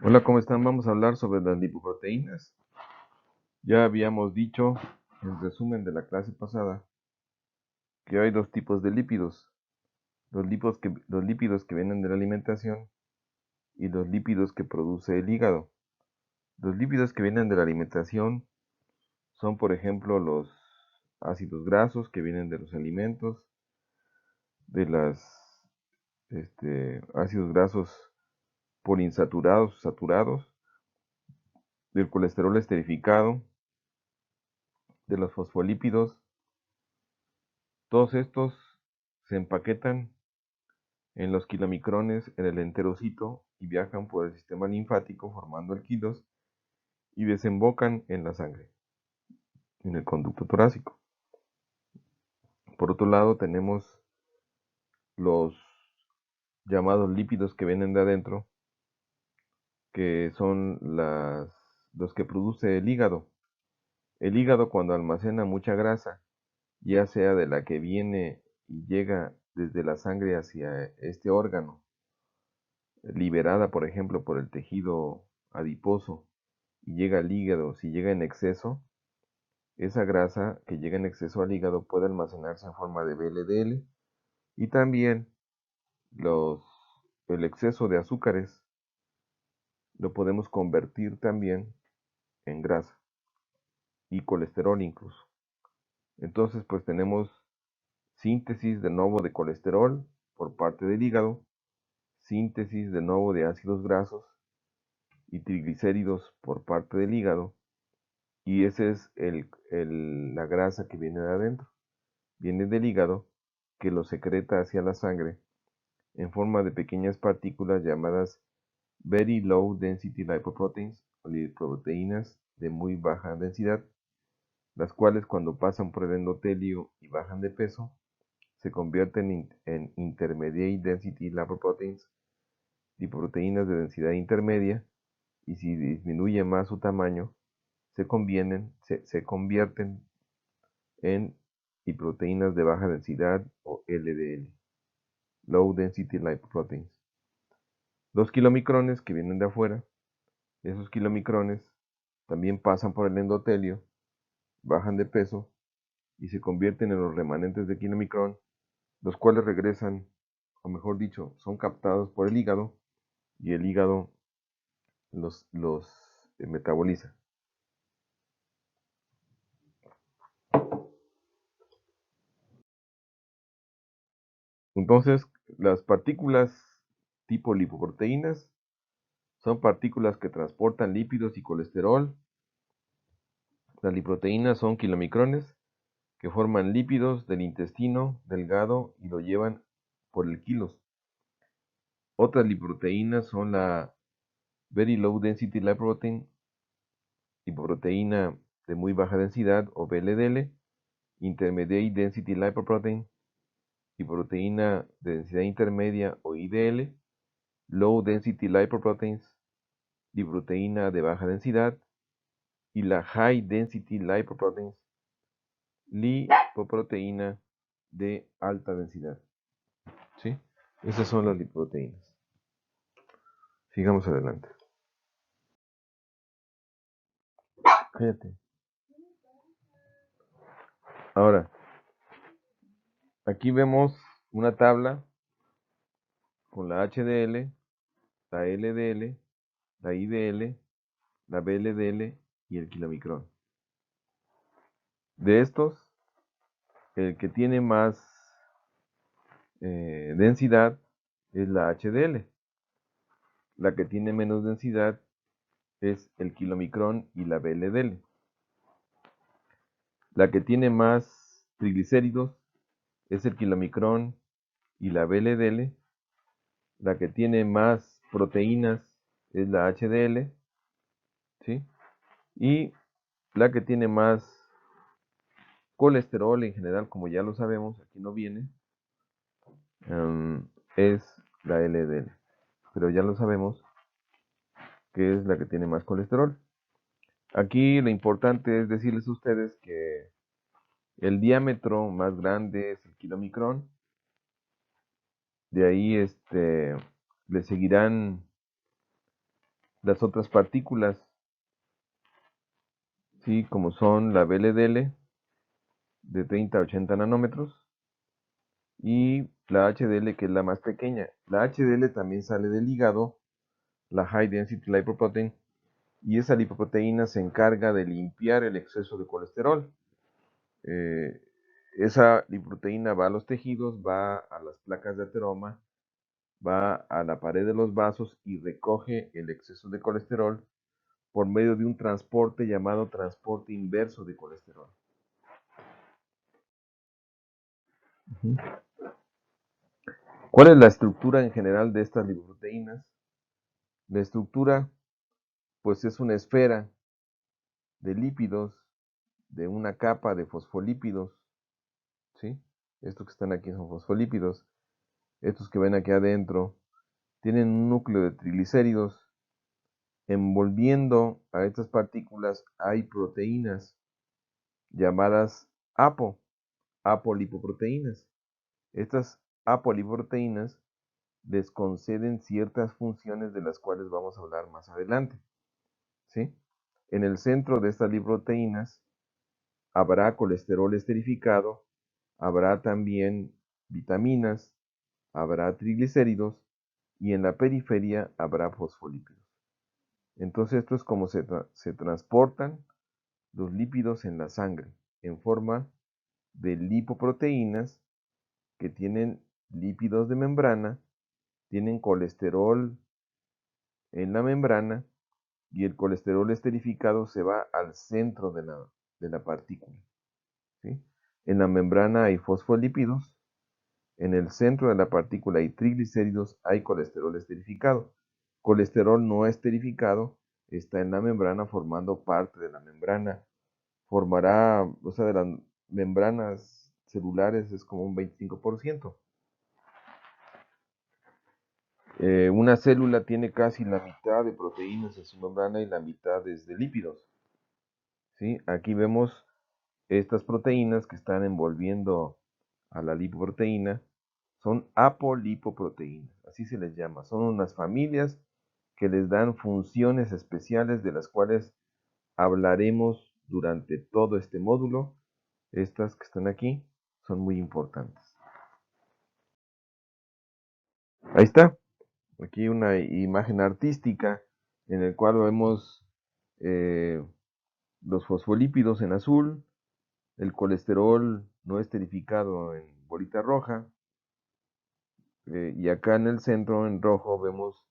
Hola, ¿cómo están? Vamos a hablar sobre las lipoproteínas. Ya habíamos dicho, en resumen de la clase pasada, que hay dos tipos de lípidos. Los lípidos que vienen de la alimentación y los lípidos que produce el hígado. Los lípidos que vienen de la alimentación son, por ejemplo, los ácidos grasos que vienen de los alimentos, de los ácidos grasos poliinsaturados, saturados, del colesterol esterificado, de los fosfolípidos. Todos estos se empaquetan en los kilomicrones en el enterocito y viajan por el sistema linfático formando alquilos y desembocan en la sangre, en el conducto torácico. Por otro lado, tenemos los llamados lípidos que vienen de adentro, que son los que produce el hígado. El hígado, cuando almacena mucha grasa, ya sea de la que viene y llega desde la sangre hacia este órgano, liberada, por ejemplo, por el tejido adiposo y llega al hígado, si llega en exceso, esa grasa que llega en exceso al hígado puede almacenarse en forma de VLDL y también los, el exceso de azúcares lo podemos convertir también en grasa y colesterol incluso. Entonces, pues tenemos síntesis de nuevo de colesterol por parte del hígado, síntesis de nuevo de ácidos grasos y triglicéridos por parte del hígado. Y esa es la grasa que viene de adentro. Viene del hígado, que lo secreta hacia la sangre en forma de pequeñas partículas llamadas Very Low Density Lipoproteins o lipoproteínas de muy baja densidad, las cuales cuando pasan por el endotelio y bajan de peso, se convierten en Intermediate Density Lipoproteins, lipoproteínas de densidad intermedia, y si disminuye más su tamaño, se convierten en lipoproteínas de baja densidad o LDL, Low Density Lipoproteins. Los kilomicrones que vienen de afuera, esos kilomicrones también pasan por el endotelio, bajan de peso y se convierten en los remanentes de kilomicrón, los cuales regresan, o mejor dicho, son captados por el hígado y el hígado los metaboliza. Entonces, las partículas tipo lipoproteínas son partículas que transportan lípidos y colesterol. Las lipoproteínas son kilomicrones que forman lípidos del intestino delgado y lo llevan por el kilos. Otras lipoproteínas son la Very Low Density Lipoprotein, lipoproteína de muy baja densidad o VLDL, Intermediate Density Lipoprotein, lipoproteína de densidad intermedia o IDL, Low Density Lipoproteins, lipoproteína de baja densidad, y la High Density Lipoproteins, lipoproteína de alta densidad. ¿Sí? Esas son las lipoproteínas. Sigamos adelante. Fíjate. Ahora, aquí vemos una tabla con la HDL, la LDL, la IDL, la VLDL y el kilomicrón. De estos, el que tiene más densidad es la HDL. La que tiene menos densidad es el kilomicrón y la VLDL. La que tiene más triglicéridos es el kilomicrón y la VLDL. La que tiene más proteínas es la HDL, ¿sí? Y la que tiene más colesterol en general, como ya lo sabemos, aquí no viene, es la LDL. Pero ya lo sabemos que es la que tiene más colesterol. Aquí lo importante es decirles a ustedes que el diámetro más grande es el kilomicrón. De ahí le seguirán las otras partículas, ¿sí? Como son la VLDL de 30 a 80 nanómetros y la HDL, que es la más pequeña. La HDL también sale del hígado, la High Density Lipoprotein, y esa lipoproteína se encarga de limpiar el exceso de colesterol. Esa lipoproteína va a los tejidos, va a las placas de ateroma, va a la pared de los vasos y recoge el exceso de colesterol por medio de un transporte llamado transporte inverso de colesterol. ¿Cuál es la estructura en general de estas lipoproteínas? La estructura, pues, es una esfera de lípidos, de una capa de fosfolípidos, ¿sí? Estos que están aquí son fosfolípidos. Estos que ven aquí adentro tienen un núcleo de triglicéridos. Envolviendo a estas partículas hay proteínas llamadas apolipoproteínas. Estas apolipoproteínas les conceden ciertas funciones de las cuales vamos a hablar más adelante, ¿sí? En el centro de estas lipoproteínas habrá colesterol esterificado, habrá también vitaminas, habrá triglicéridos y en la periferia habrá fosfolípidos. Entonces esto es como se transportan los lípidos en la sangre en forma de lipoproteínas que tienen lípidos de membrana, tienen colesterol en la membrana y el colesterol esterificado se va al centro de la partícula, ¿sí? En la membrana hay fosfolípidos, en el centro de la partícula hay triglicéridos, hay colesterol esterificado. Colesterol no esterificado está en la membrana formando parte de la membrana. Formará, o sea, de las membranas celulares es como un 25%. Una célula tiene casi la mitad de proteínas en su membrana y la mitad es de lípidos, ¿sí? Aquí vemos estas proteínas que están envolviendo a la lipoproteína, son apolipoproteínas, así se les llama. Son unas familias que les dan funciones especiales de las cuales hablaremos durante todo este módulo. Estas que están aquí son muy importantes. Ahí está. Aquí una imagen artística en el cual vemos los fosfolípidos en azul, el colesterol no esterificado en bolita roja, y acá en el centro en rojo vemos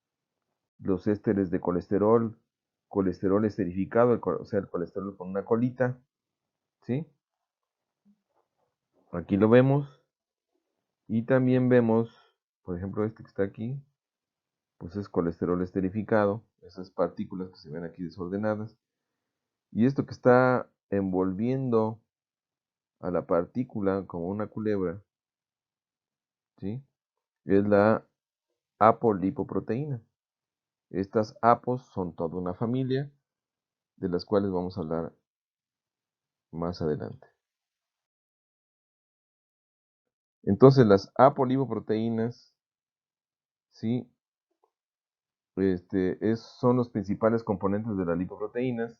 los ésteres de colesterol, colesterol esterificado, o sea, el colesterol con una colita, ¿sí? Aquí lo vemos, y también vemos, por ejemplo, este que está aquí, pues es colesterol esterificado, esas partículas que se ven aquí desordenadas. Y esto que está envolviendo a la partícula como una culebra, ¿sí? Es la apolipoproteína. Estas apos son toda una familia de las cuales vamos a hablar más adelante. Entonces las apolipoproteínas, ¿sí? Son los principales componentes de las lipoproteínas,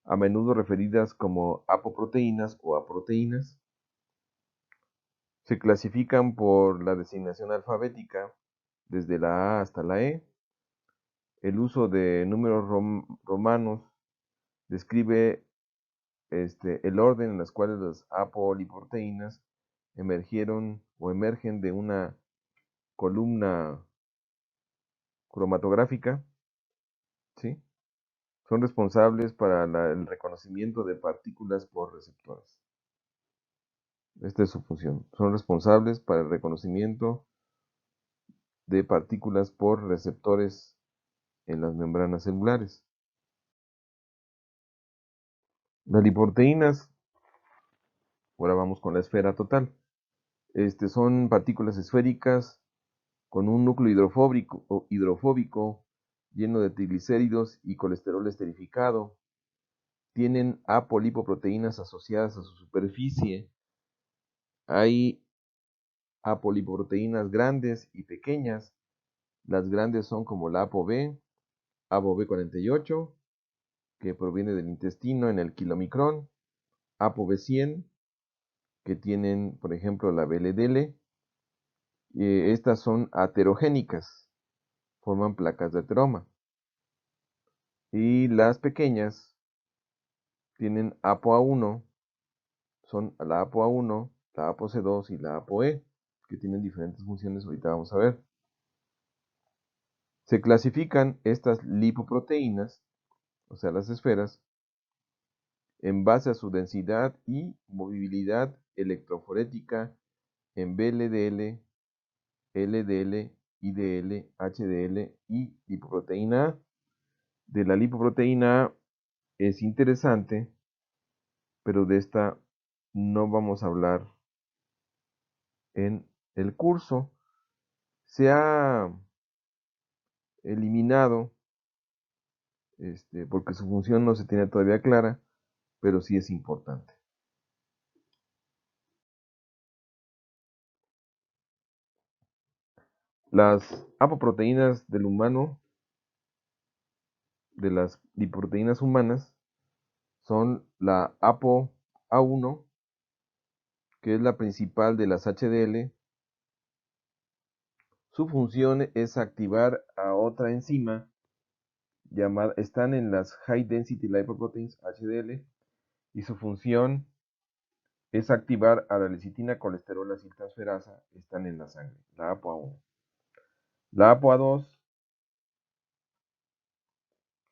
a menudo referidas como apoproteínas o aproteínas. Se clasifican por la designación alfabética, desde la A hasta la E. El uso de números romanos describe el orden en los cuales las apolipoproteínas emergieron o emergen de una columna cromatográfica, ¿sí? Son responsables para el reconocimiento de partículas por receptores. Esta es su función. Son responsables para el reconocimiento de partículas por receptores en las membranas celulares. Las lipoproteínas, ahora vamos con la esfera total. Son partículas esféricas con un núcleo hidrofóbico lleno de triglicéridos y colesterol esterificado. Tienen apolipoproteínas asociadas a su superficie. Hay apolipoproteínas grandes y pequeñas. Las grandes son como la ApoB, ApoB48, que proviene del intestino en el kilomicrón, ApoB100, que tienen, por ejemplo, la VLDL. Estas son aterogénicas, forman placas de ateroma. Y las pequeñas tienen ApoA1, son la ApoA1, la ApoC2 y la ApoE, que tienen diferentes funciones, ahorita vamos a ver. Se clasifican estas lipoproteínas, o sea, las esferas, en base a su densidad y movilidad electroforética en VLDL, LDL, IDL, HDL y lipoproteína A. De la lipoproteína A es interesante, pero de esta no vamos a hablar en el curso. Se ha eliminado, porque su función no se tiene todavía clara, pero sí es importante. Las apoproteínas del humano, de las lipoproteínas humanas, son la ApoA1, que es la principal de las HDL. Su función es activar a otra enzima llamada, están en las High Density Lipoproteins, HDL, y su función es activar a la lecitina colesterol aciltransferasa, están en la sangre, la ApoA1. La ApoA2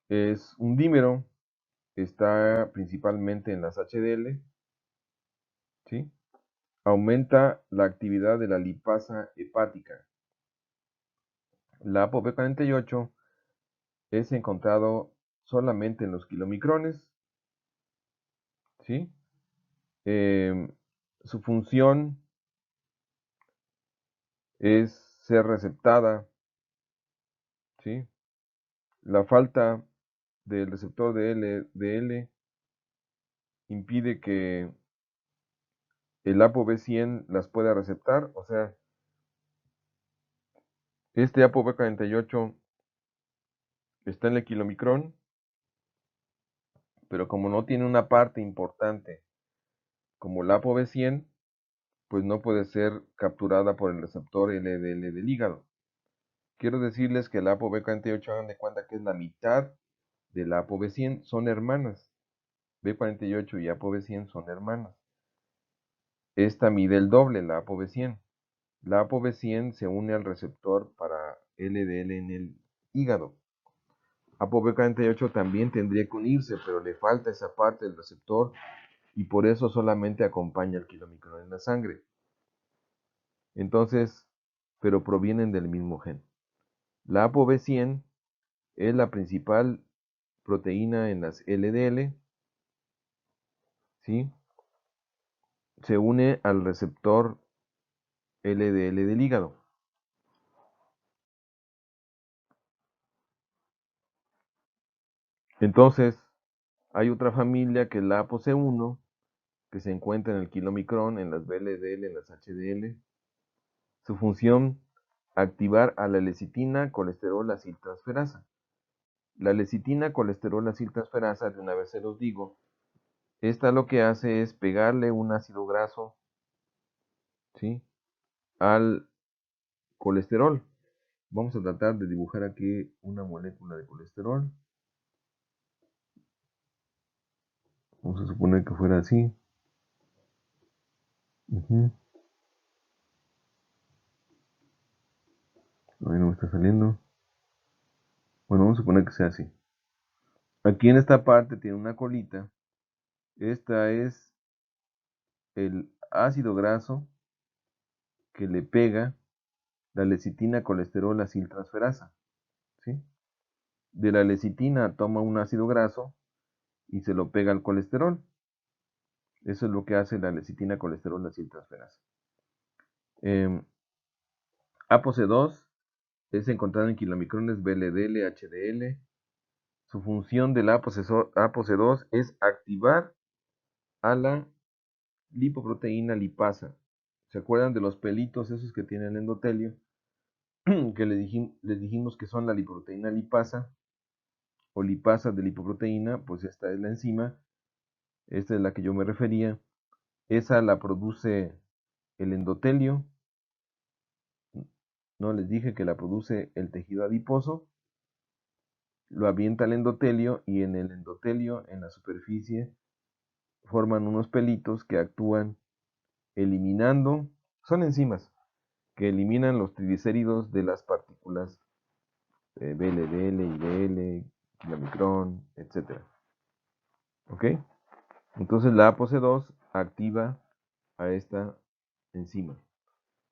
es un dímero, está principalmente en las HDL, ¿sí? Aumenta la actividad de la lipasa hepática. La ApoB48 es encontrado solamente en los kilomicrones, ¿sí? Su función es ser receptada, ¿sí? La falta del receptor de LDL impide que el ApoB100 las pueda receptar, o sea, este ApoB48 está en el kilomicrón, pero como no tiene una parte importante como la ApoB100, pues no puede ser capturada por el receptor LDL del hígado. Quiero decirles que la ApoB48, hagan de cuenta que es la mitad de la ApoB100, son hermanas. B48 y ApoB100 son hermanas. Esta mide el doble, la ApoB100. La ApoB100 se une al receptor para LDL en el hígado. ApoB48 también tendría que unirse, pero le falta esa parte del receptor y por eso solamente acompaña el kilomicrón en la sangre. Entonces, pero provienen del mismo gen. La ApoB100 es la principal proteína en las LDL, ¿sí? Se une al receptor LDL del hígado. Entonces, hay otra familia que es la ApoC1, que se encuentra en el kilomicrón, en las VLDL, en las HDL. Su función, activar a la lecitina colesterol aciltransferasa. La lecitina colesterol aciltransferasa, de una vez se los digo, esta lo que hace es pegarle un ácido graso, ¿sí?, al colesterol. Vamos a tratar de dibujar aquí una molécula de colesterol. Vamos a suponer que fuera así. Ahí no me está saliendo. Bueno, vamos a suponer que sea así. Aquí en esta parte tiene una colita. Esta es el ácido graso que le pega la lecitina colesterol aciltransferasa, ¿sí? De la lecitina toma un ácido graso y se lo pega al colesterol. Eso es lo que hace la lecitina colesterol aciltransferasa. ApoC2 es encontrado en kilomicrones VLDL, HDL. Su función de la ApoC2 es activar a la lipoproteína lipasa. ¿Se acuerdan de los pelitos esos que tiene el endotelio? Que les dijimos que son la lipoproteína lipasa. o lipasa de lipoproteína, pues esta es la enzima, esta es la que yo me refería. Esa la produce el endotelio. No les dije que la produce el tejido adiposo, lo avienta al endotelio y en el endotelio, en la superficie, forman unos pelitos que actúan eliminando, son enzimas que eliminan los triglicéridos de las partículas VLDL, IDL, kilomicrón, etc. ¿Ok? Entonces la ApoC2 activa a esta enzima.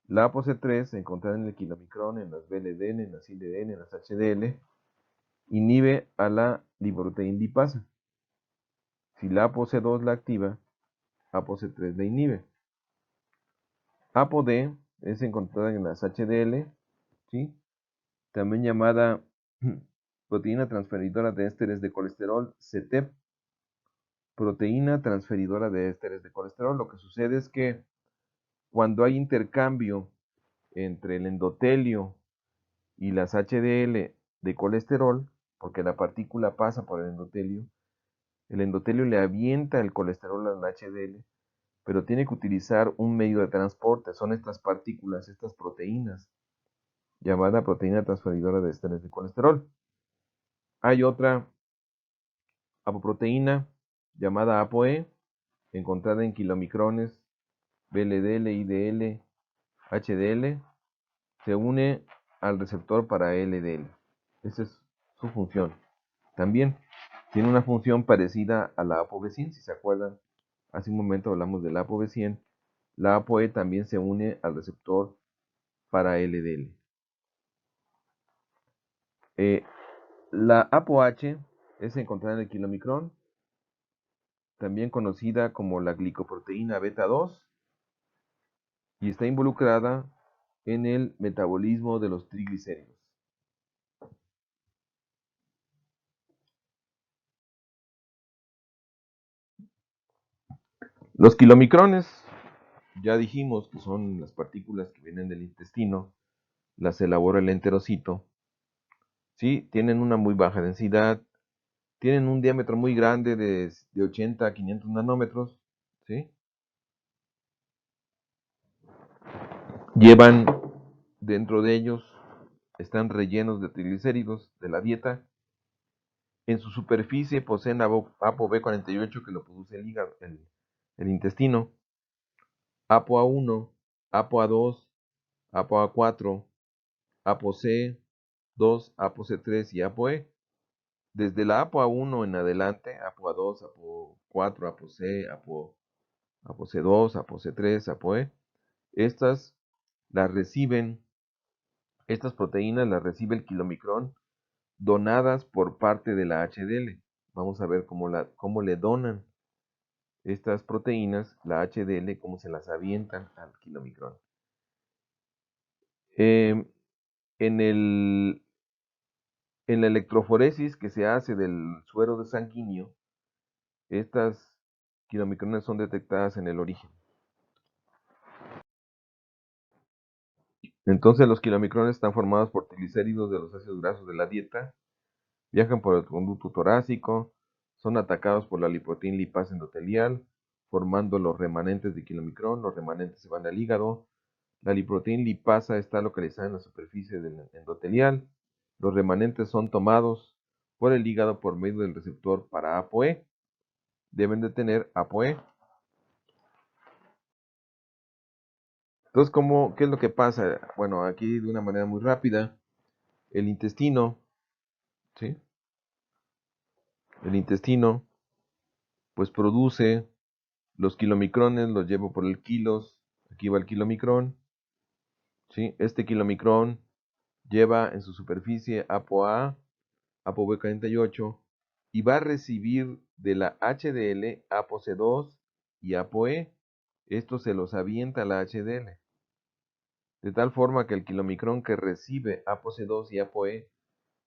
La ApoC3, encontrada en el kilomicrón, en las VLDL, en las IDL, en las HDL, inhibe a la lipoproteína lipasa. Si la ApoC2 la activa, ApoC3 la inhibe. ApoD es encontrada en las HDL, ¿sí? También llamada proteína transferidora de ésteres de colesterol, CETP, proteína transferidora de ésteres de colesterol. Lo que sucede es que cuando hay intercambio entre el endotelio y las HDL de colesterol, porque la partícula pasa por el endotelio le avienta el colesterol al HDL, pero tiene que utilizar un medio de transporte, son estas partículas, estas proteínas, llamada proteína transferidora de ésteres de colesterol. Hay otra apoproteína llamada ApoE, encontrada en kilomicrones, VLDL, IDL, HDL, se une al receptor para LDL. Esa es su función. También tiene una función parecida a la ApoB100, si se acuerdan. Hace un momento hablamos de la ApoB100. La ApoE también se une al receptor para LDL. La ApoH es encontrada en el kilomicrón, también conocida como la glicoproteína beta 2, y está involucrada en el metabolismo de los triglicéridos. Los kilomicrones, ya dijimos que son las partículas que vienen del intestino, las elabora el enterocito, ¿sí? Tienen una muy baja densidad, tienen un diámetro muy grande de 80 a 500 nanómetros, ¿sí? Llevan dentro de ellos, están rellenos de triglicéridos de la dieta. En su superficie poseen ApoB48 que lo produce el hígado, el intestino, ApoA1, ApoA2, ApoA4, ApoC2, ApoC3 y ApoE. Desde la ApoA1 en adelante, ApoA2, ApoA4, ApoC, ApoC2, ApoC3, ApoE, estas las reciben, estas proteínas las recibe el kilomicrón donadas por parte de la HDL. Vamos a ver cómo le donan estas proteínas, la HDL, cómo se las avientan al kilomicrón. En la electroforesis que se hace del suero de sanguíneo, estas kilomicrones son detectadas en el origen. Entonces los kilomicrones están formados por triglicéridos de los ácidos grasos de la dieta, viajan por el conducto torácico, son atacados por la lipoproteína lipasa endotelial, formando los remanentes de kilomicrón, los remanentes se van al hígado, la lipoproteína lipasa está localizada en la superficie del endotelial, los remanentes son tomados por el hígado por medio del receptor para ApoE, deben de tener ApoE. Entonces, ¿qué es lo que pasa? Bueno, aquí de una manera muy rápida, el intestino, ¿sí? El intestino, pues produce los kilomicrones, los llevo por el kilos, aquí va el kilomicrón, ¿sí? Este kilomicrón lleva en su superficie ApoA, ApoB48, y va a recibir de la HDL ApoC2 y ApoE. Esto se los avienta a la HDL. De tal forma que el kilomicrón que recibe ApoC2 y ApoE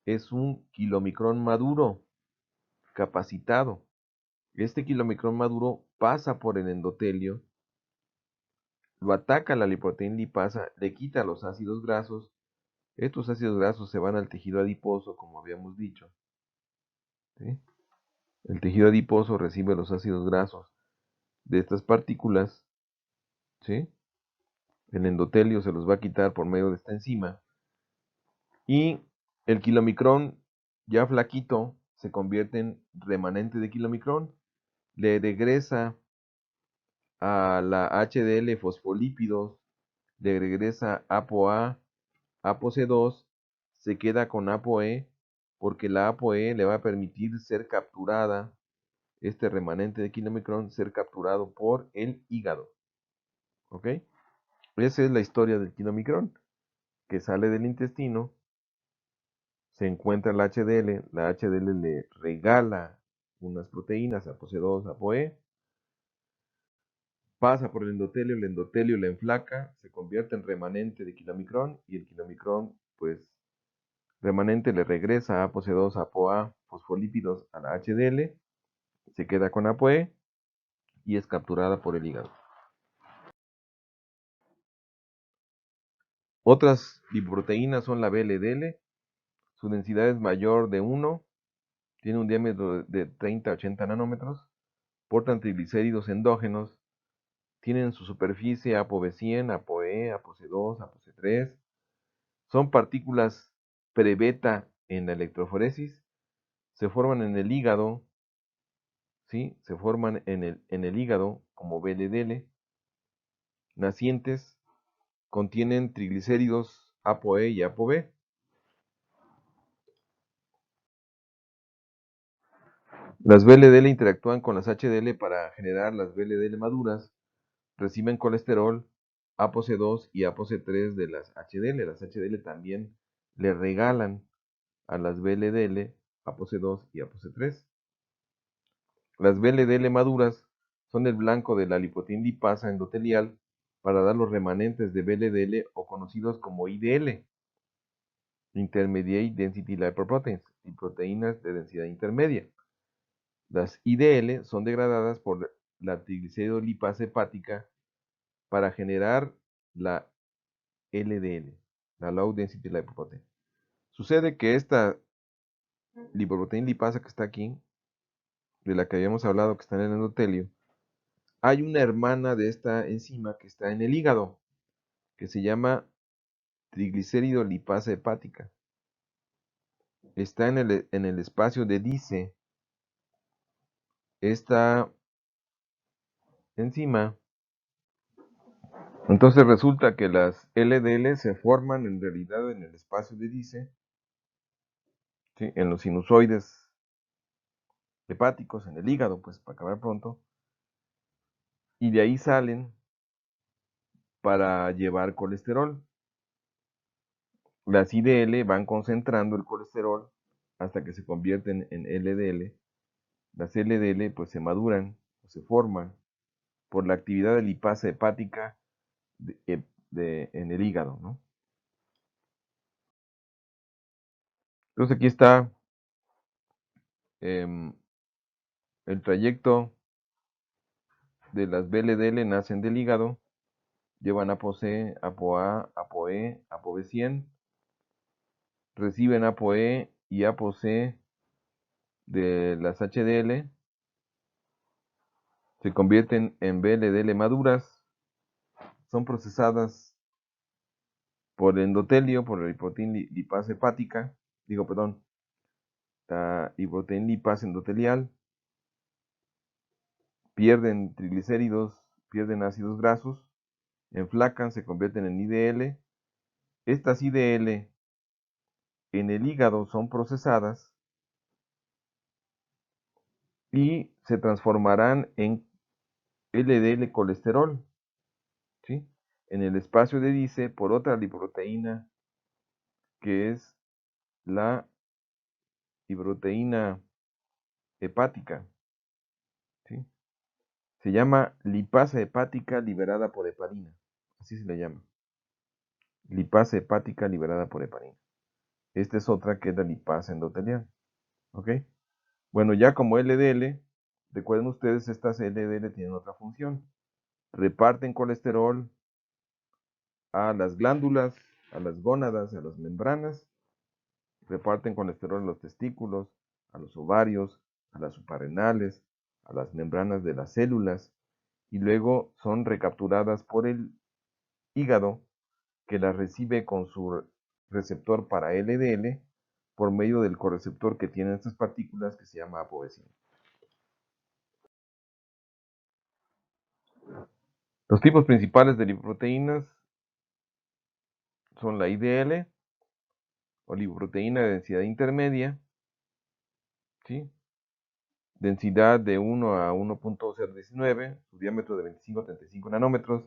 es un kilomicrón maduro, capacitado. Este kilomicrón maduro pasa por el endotelio, lo ataca la lipoproteína lipasa, le quita los ácidos grasos. Estos ácidos grasos se van al tejido adiposo, como habíamos dicho. ¿sí? El tejido adiposo recibe los ácidos grasos de estas partículas, ¿sí? El endotelio se los va a quitar por medio de esta enzima. Y el kilomicrón, ya flaquito, se convierte en remanente de kilomicrón. Le regresa a la HDL fosfolípidos, le regresa ApoA, ApoC2, se queda con ApoE, porque la ApoE le va a permitir ser capturada, este remanente de kilomicrón, ser capturado por el hígado. ¿Ok? Esa es la historia del kilomicrón, que sale del intestino, se encuentra la HDL le regala unas proteínas, ApoC2, ApoE, pasa por el endotelio la enflaca, se convierte en remanente de kilomicrón y el kilomicrón, pues, remanente le regresa a ApoC2, ApoA, fosfolípidos a la HDL, se queda con ApoE y es capturada por el hígado. Otras lipoproteínas son la VLDL, su densidad es mayor de 1, tiene un diámetro de 30 a 80 nanómetros, portan triglicéridos endógenos, tienen en su superficie ApoB100, ApoE, ApoC2, ApoC3, son partículas pre-beta en la electroforesis, se forman en el hígado, ¿sí? Se forman en el hígado como VLDL, nacientes, contienen triglicéridos ApoE y ApoB. Las VLDL interactúan con las HDL para generar las VLDL maduras, reciben colesterol, ApoC2 y ApoC3 de las HDL. Las HDL también le regalan a las VLDL ApoC2 y ApoC3. Las VLDL maduras son el blanco de la lipoproteína endotelial para dar los remanentes de VLDL o conocidos como IDL, Intermediate Density Lipoproteins, y proteínas de densidad intermedia. Las IDL son degradadas por la triglicérido-lipasa hepática para generar la LDL, la Low Density Lipoprotein. Sucede que esta lipoproteína lipasa que está aquí, de la que habíamos hablado, que está en el endotelio, hay una hermana de esta enzima que está en el hígado, que se llama triglicérido lipasa hepática. Está en el espacio de Dice. Esta enzima. Entonces resulta que las LDL se forman en realidad en el espacio de Dice, ¿sí? En los sinusoides hepáticos, en el hígado, pues para acabar pronto, y de ahí salen para llevar colesterol. Las IDL van concentrando el colesterol hasta que se convierten en LDL. Las LDL pues se maduran o se forman por la actividad de lipasa hepática en el hígado, ¿no? Entonces aquí está el trayecto de las VLDL, nacen del hígado, llevan ApoC, ApoA, ApoE, ApoB100, reciben ApoE y ApoC de las HDL, se convierten en VLDL maduras, son procesadas por el endotelio, por la lipoproteína lipasa hepática, la lipoproteína lipasa endotelial, pierden triglicéridos, pierden ácidos grasos, enflacan, se convierten en IDL. Estas IDL en el hígado son procesadas y se transformarán en LDL colesterol, ¿sí? En el espacio de Dice por otra lipoproteína que es la lipoproteína hepática, ¿sí? Se llama lipasa hepática liberada por heparina, así se le llama. Lipasa hepática liberada por heparina. Esta es otra que es la lipasa endotelial, ¿ok? Bueno, ya como LDL, recuerden ustedes, estas LDL tienen otra función. Reparten colesterol a las glándulas, a las gónadas, a las membranas, reparten colesterol a los testículos, a los ovarios, a las suprarrenales, a las membranas de las células, y luego son recapturadas por el hígado, que las recibe con su receptor para LDL por medio del correceptor que tienen estas partículas, que se llama apovecina. Los tipos principales de lipoproteínas son la IDL, o lipoproteína de densidad intermedia, ¿sí? Densidad de 1 a 1.019, su diámetro de 25 a 35 nanómetros,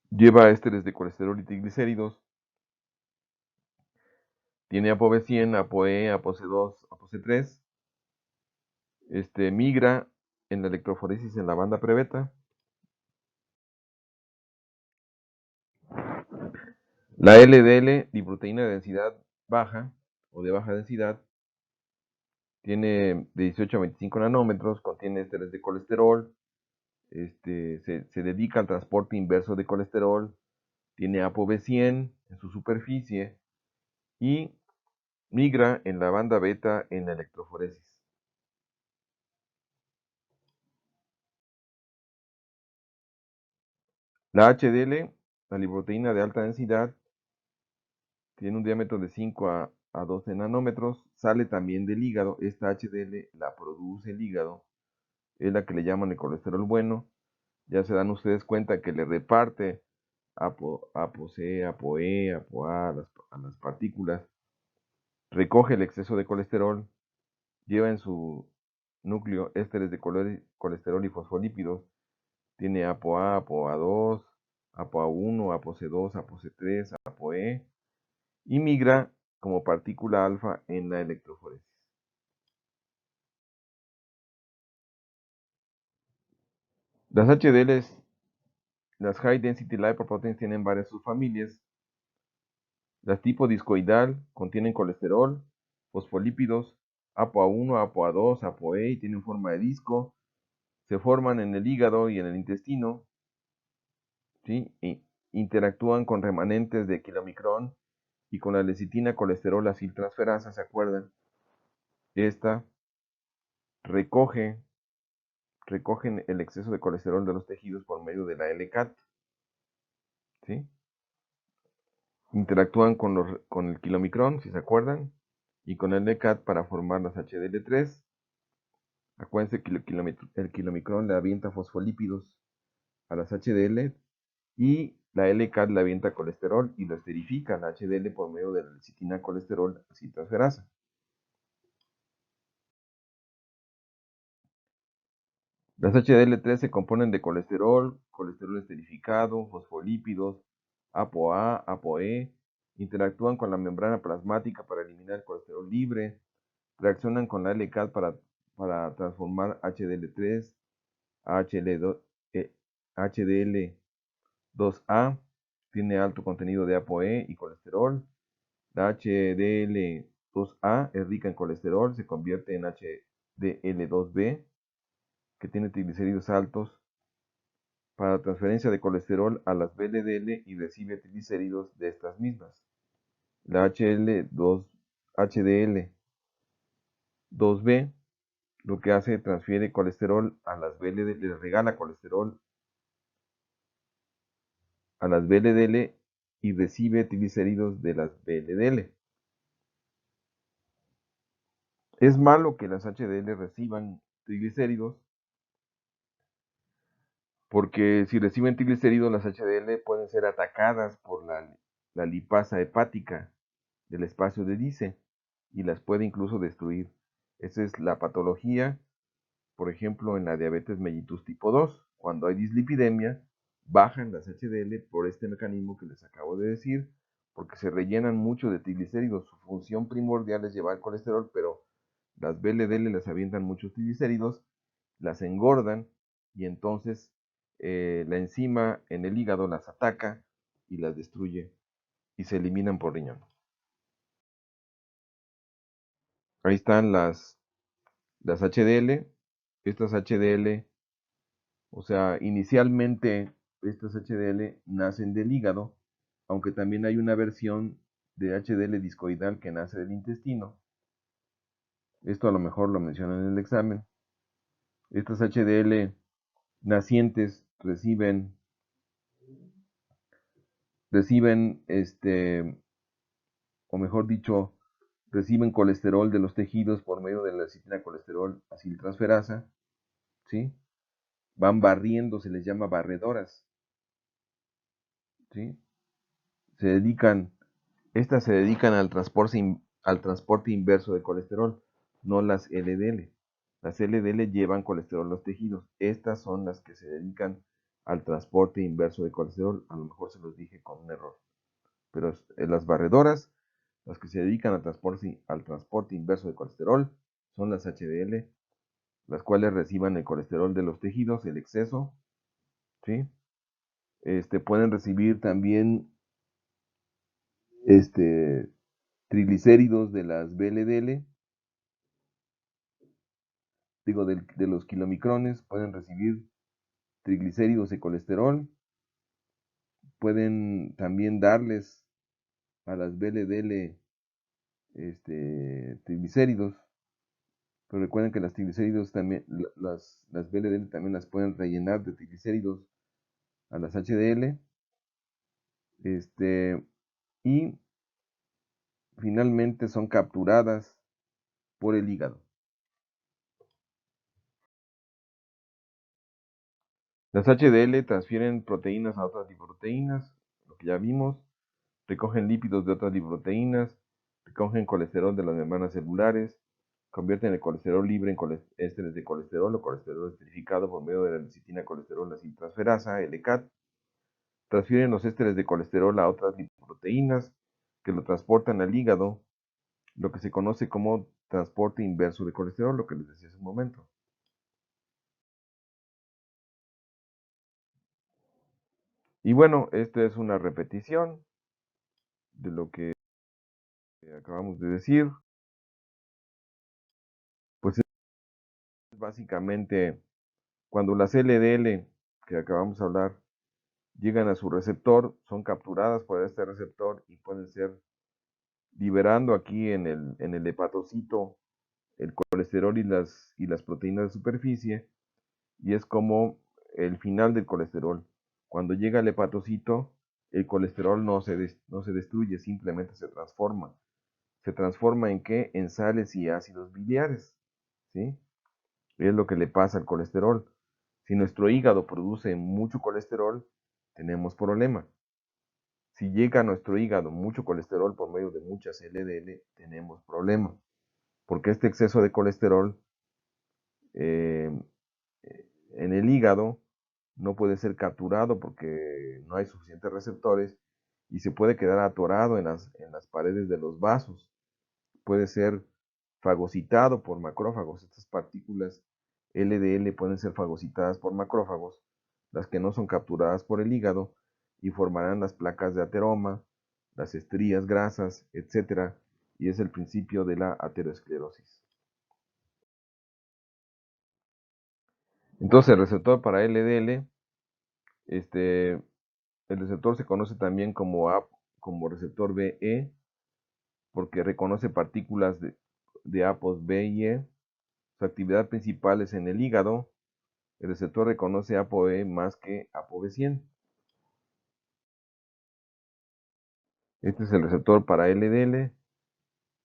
lleva ésteres de colesterol y triglicéridos, tiene ApoB100, ApoE, ApoC2, ApoC3, migra en la electroforesis en la banda prebeta. La LDL, lipoproteína de densidad baja o de baja densidad, tiene de 18 a 25 nanómetros, contiene ésteres de colesterol, se dedica al transporte inverso de colesterol, tiene ApoB100 en su superficie y migra en la banda beta en la electroforesis. La HDL, la lipoproteína de alta densidad, tiene un diámetro de 5 a 12 nanómetros, sale también del hígado. Esta HDL la produce el hígado, es la que le llaman el colesterol bueno. Ya se dan ustedes cuenta que le reparte ApoC, ApoE, ApoA a las partículas, recoge el exceso de colesterol, lleva en su núcleo ésteres de colesterol y fosfolípidos, tiene ApoA, ApoA2, ApoA1, ApoC2, ApoC3, ApoE, y migra como partícula alfa en la electroforesis. Las HDLs, las High Density Lipoproteins, tienen varias subfamilias. Las tipo discoidal contienen colesterol, fosfolípidos, ApoA1, ApoA2, ApoE, y tienen forma de disco. Se forman en el hígado y en el intestino, ¿sí? Y interactúan con remanentes de kilomicrón y con la lecitina colesterol aciltransferasa, ¿se acuerdan? Esta recogen el exceso de colesterol de los tejidos por medio de la LCAT, ¿sí? Interactúan con el kilomicrón, si se acuerdan, y con el LCAT para formar las HDL3. Acuérdense que el kilomicrón le avienta fosfolípidos a las HDL y la LCAT le avienta colesterol y lo esterifica la HDL por medio de la lecitina colesterol aciltransferasa. Las HDL3 se componen de colesterol, colesterol esterificado, fosfolípidos, ApoA, ApoE, interactúan con la membrana plasmática para eliminar el colesterol libre, reaccionan con la LCAT para transformar HDL3 a HDL2A, tiene alto contenido de ApoE y colesterol. La HDL2A es rica en colesterol, se convierte en HDL2B, que tiene triglicéridos altos, para transferencia de colesterol a las VLDL y recibe triglicéridos de estas mismas. La HDL2B lo que hace, transfiere colesterol a las VLDL, le regala colesterol a las VLDL y recibe triglicéridos de las VLDL. Es malo que las HDL reciban triglicéridos, porque si reciben triglicéridos, las HDL pueden ser atacadas por la lipasa hepática del espacio de Dice y las puede incluso destruir. Esa es la patología, por ejemplo, en la diabetes mellitus tipo 2. Cuando hay dislipidemia, bajan las HDL por este mecanismo que les acabo de decir, porque se rellenan mucho de triglicéridos. Su función primordial es llevar colesterol, pero las VLDL les avientan muchos triglicéridos, las engordan y entonces la enzima en el hígado las ataca y las destruye y se eliminan por riñón. Ahí están las HDL. Estas HDL, o sea, inicialmente estas HDL nacen del hígado, aunque también hay una versión de HDL discoidal que nace del intestino. Esto a lo mejor lo mencionan en el examen. Estas HDL nacientes reciben o mejor dicho, reciben colesterol de los tejidos por medio de la lecitina colesterol aciltransferasa, ¿sí? Van barriendo, se les llama barredoras, ¿sí? Se dedican, estas se dedican al transporte inverso de colesterol, no las LDL. Las LDL llevan colesterol a los tejidos. Estas son las que se dedican al transporte inverso de colesterol. A lo mejor se los dije con un error. Pero las barredoras, las que se dedican al transporte inverso de colesterol, son las HDL, las cuales reciban el colesterol de los tejidos, el exceso, ¿sí? Pueden recibir también triglicéridos de las VLDL, digo, de los kilomicrones, pueden recibir triglicéridos de colesterol, pueden también darles a las VLDL triglicéridos, pero recuerden que las triglicéridos también, las VLDL también las pueden rellenar de triglicéridos a las HDL, y finalmente son capturadas por el hígado. Las HDL transfieren proteínas a otras lipoproteínas, lo que ya vimos, recogen lípidos de otras lipoproteínas, recogen colesterol de las membranas celulares, convierten el colesterol libre en ésteres de colesterol o colesterol esterificado por medio de la lecitina colesterol aciltransferasa, LCAT, transfieren los ésteres de colesterol a otras lipoproteínas que lo transportan al hígado, lo que se conoce como transporte inverso de colesterol, lo que les decía hace un momento. Y bueno, esta es una repetición de lo que acabamos de decir. Pues es básicamente cuando las LDL que acabamos de hablar llegan a su receptor, son capturadas por este receptor y pueden ser liberando aquí en el hepatocito el colesterol y las proteínas de superficie, y es como el final del colesterol. Cuando llega al hepatocito, el colesterol no se destruye, simplemente se transforma. ¿Se transforma en qué? En sales y ácidos biliares, ¿sí? Es lo que le pasa al colesterol. Si nuestro hígado produce mucho colesterol, tenemos problema. Si llega a nuestro hígado mucho colesterol por medio de muchas LDL, tenemos problema. Porque este exceso de colesterol eh, en el hígado no puede ser capturado porque no hay suficientes receptores y se puede quedar atorado en las paredes de los vasos. Puede ser fagocitado por macrófagos. Estas partículas LDL pueden ser fagocitadas por macrófagos, las que no son capturadas por el hígado, y formarán las placas de ateroma, las estrías grasas, etcétera, y es el principio de la aterosclerosis. Entonces, el receptor para LDL, el receptor se conoce también como receptor BE, porque reconoce partículas de APOS B y E. Su actividad principal es en el hígado. El receptor reconoce ApoE más que ApoB100. Este es el receptor para LDL.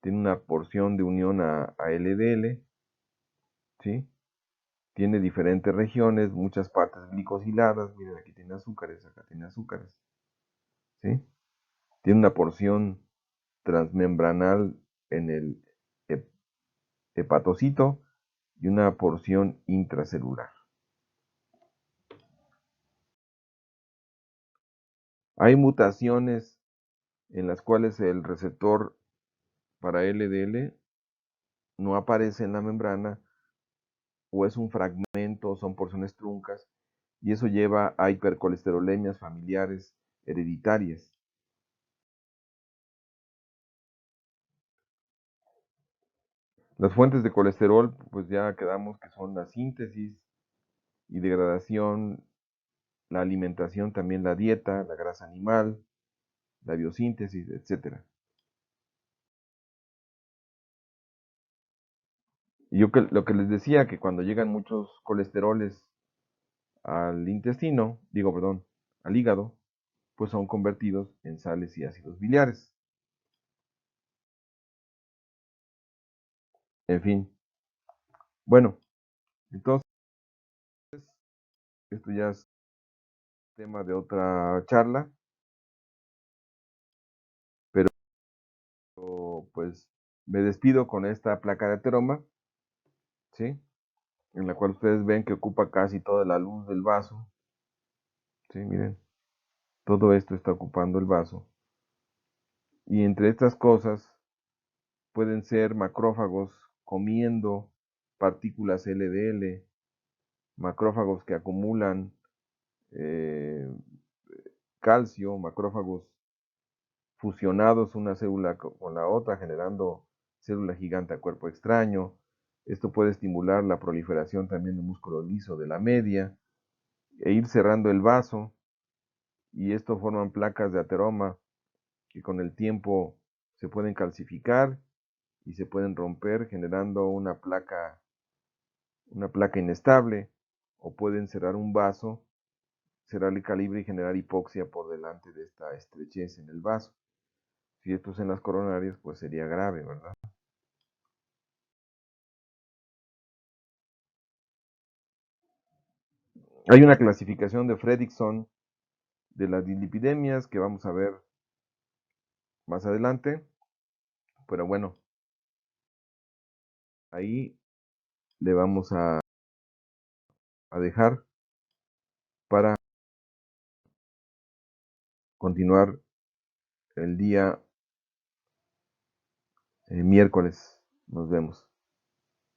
Tiene una porción de unión a LDL, ¿sí? Tiene diferentes regiones, muchas partes glicosiladas. Miren, aquí tiene azúcares, acá tiene azúcares, ¿sí? Tiene una porción transmembranal en el hepatocito y una porción intracelular. Hay mutaciones en las cuales el receptor para LDL no aparece en la membrana, o es un fragmento, son porciones truncas, y eso lleva a hipercolesterolemias familiares hereditarias. Las fuentes de colesterol, pues ya quedamos que son la síntesis y degradación, la alimentación, también la dieta, la grasa animal, la biosíntesis, etc. Y yo lo que les decía, que cuando llegan muchos colesteroles al intestino, digo, perdón, al hígado, pues son convertidos en sales y ácidos biliares. En fin, bueno, entonces esto ya es tema de otra charla, pero pues me despido con esta placa de ateroma, ¿sí? En la cual ustedes ven que ocupa casi toda la luz del vaso, ¿sí? Miren, todo esto está ocupando el vaso. Y entre estas cosas pueden ser macrófagos comiendo partículas LDL, macrófagos que acumulan eh, calcio, macrófagos fusionados una célula con la otra, generando célula gigante a cuerpo extraño. Esto puede estimular la proliferación también de músculo liso de la media e ir cerrando el vaso, y esto forman placas de ateroma que con el tiempo se pueden calcificar y se pueden romper generando una placa inestable, o pueden cerrar un vaso, cerrar el calibre y generar hipoxia por delante de esta estrechez en el vaso. Si esto es en las coronarias, pues sería grave, ¿verdad? Hay una clasificación de Fredrickson de las dislipidemias que vamos a ver más adelante, pero bueno, ahí le vamos a dejar para continuar el día miércoles. Nos vemos.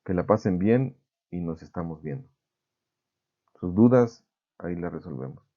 Que la pasen bien y nos estamos viendo. Sus dudas, ahí las resolvemos.